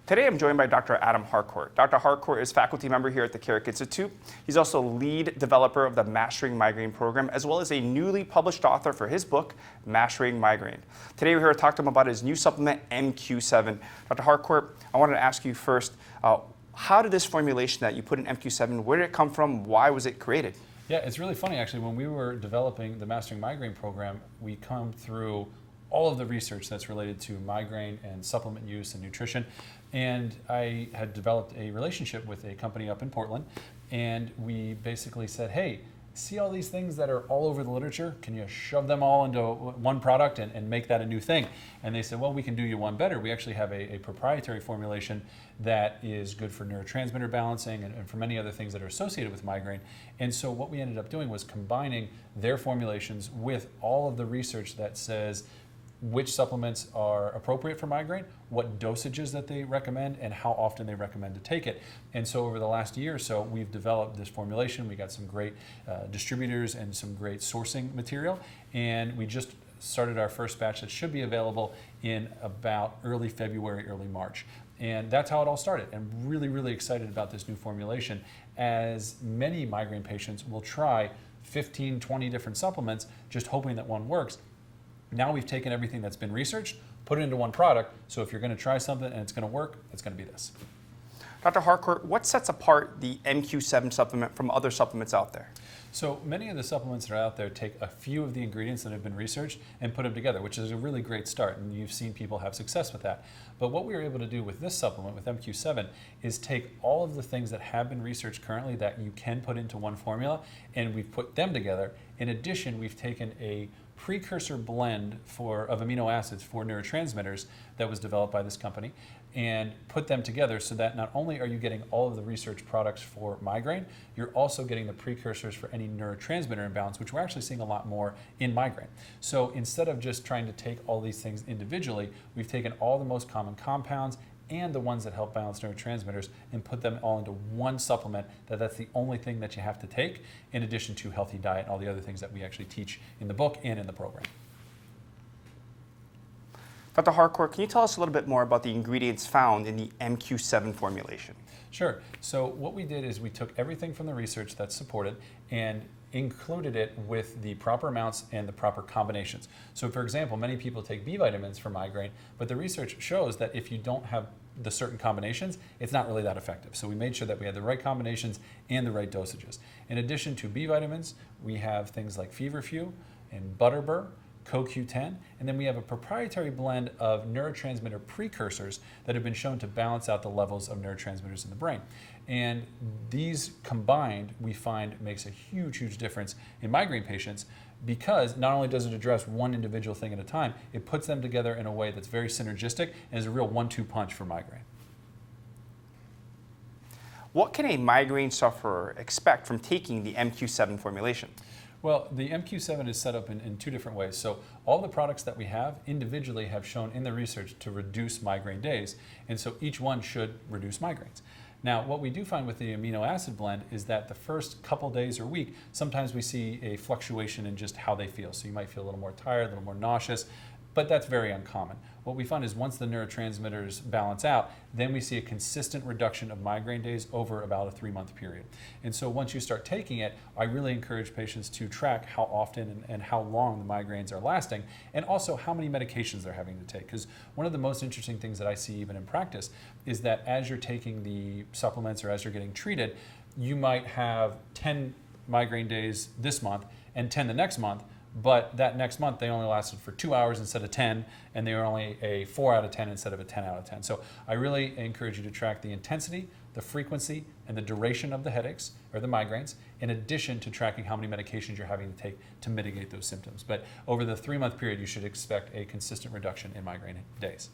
Today I'm joined by Dr. Adam Harcourt. Dr. Harcourt is faculty member here at the Carrick Institute. He's also lead developer of the Mastering Migraine program, as well as a newly published author for his book, Mastering Migraine. Today we're here to talk to him about his new supplement, MQ-7. Dr. Harcourt, I wanted to ask you first, how did this formulation that you put in MQ-7, where did it come from? Why was it created? Yeah, it's really funny actually. When we were developing the Mastering Migraine program, we come through all of the research that's related to migraine and supplement use and nutrition. And I had developed a relationship with a company up in Portland, and we basically said, hey, see all these things that are all over the literature? Can you shove them all into one product and make that a new thing? And they said, well, we can do you one better. We actually have a proprietary formulation that is good for neurotransmitter balancing and for many other things that are associated with migraine. And so what we ended up doing was combining their formulations with all of the research that says which supplements are appropriate for migraine, what dosages that they recommend, and how often they recommend to take it. And so over the last year or so, we've developed this formulation. We got some great distributors and some great sourcing material, and we just started our first batch that should be available in about early February, early March. And that's how it all started. I'm really, really excited about this new formulation, as many migraine patients will try 15, 20 different supplements just hoping that one works. Now we've taken everything that's been researched, put it into one product, so if you're going to try something and it's going to work, it's going to be this. Dr. Harcourt, what sets apart the MQ-7 supplement from other supplements out there? So many of the supplements that are out there take a few of the ingredients that have been researched and put them together, which is a really great start, and you've seen people have success with that. But what we were able to do with this supplement, with MQ-7, is take all of the things that have been researched currently that you can put into one formula, and we've put them together. In addition, we've taken a precursor blend of amino acids for neurotransmitters that was developed by this company and put them together so that not only are you getting all of the research products for migraine, you're also getting the precursors for any neurotransmitter imbalance, which we're actually seeing a lot more in migraine. So instead of just trying to take all these things individually, we've taken all the most common compounds and the ones that help balance neurotransmitters and put them all into one supplement that's the only thing that you have to take, in addition to healthy diet and all the other things that we actually teach in the book and in the program. Dr. Harcourt, can you tell us a little bit more about the ingredients found in the MQ-7 formulation? Sure. So what we did is we took everything from the research that's supported and included it with the proper amounts and the proper combinations. So for example, many people take B vitamins for migraine, but the research shows that if you don't have the certain combinations, it's not really that effective. So we made sure that we had the right combinations and the right dosages. In addition to B vitamins, we have things like feverfew and butterbur, CoQ10, and then we have a proprietary blend of neurotransmitter precursors that have been shown to balance out the levels of neurotransmitters in the brain. And these combined, we find, makes a huge, huge difference in migraine patients, because not only does it address one individual thing at a time, it puts them together in a way that's very synergistic and is a real 1-2 punch for migraine. What can a migraine sufferer expect from taking the MQ-7 formulation? Well, the MQ-7 is set up in two different ways. So all the products that we have individually have shown in the research to reduce migraine days, and so each one should reduce migraines. Now, what we do find with the amino acid blend is that the first couple days or week, sometimes we see a fluctuation in just how they feel. So you might feel a little more tired, a little more nauseous, but that's very uncommon. What we find is once the neurotransmitters balance out, then we see a consistent reduction of migraine days over about a 3-month period. And so once you start taking it, I really encourage patients to track how often and how long the migraines are lasting, and also how many medications they're having to take. Because one of the most interesting things that I see even in practice is that as you're taking the supplements or as you're getting treated, you might have 10 migraine days this month and 10 the next month, but that next month they only lasted for 2 hours instead of 10, and they were only a 4 out of 10 instead of a 10 out of 10. So I really encourage you to track the intensity, the frequency, and the duration of the headaches or the migraines, in addition to tracking how many medications you're having to take to mitigate those symptoms. But over the 3-month period, you should expect a consistent reduction in migraine days.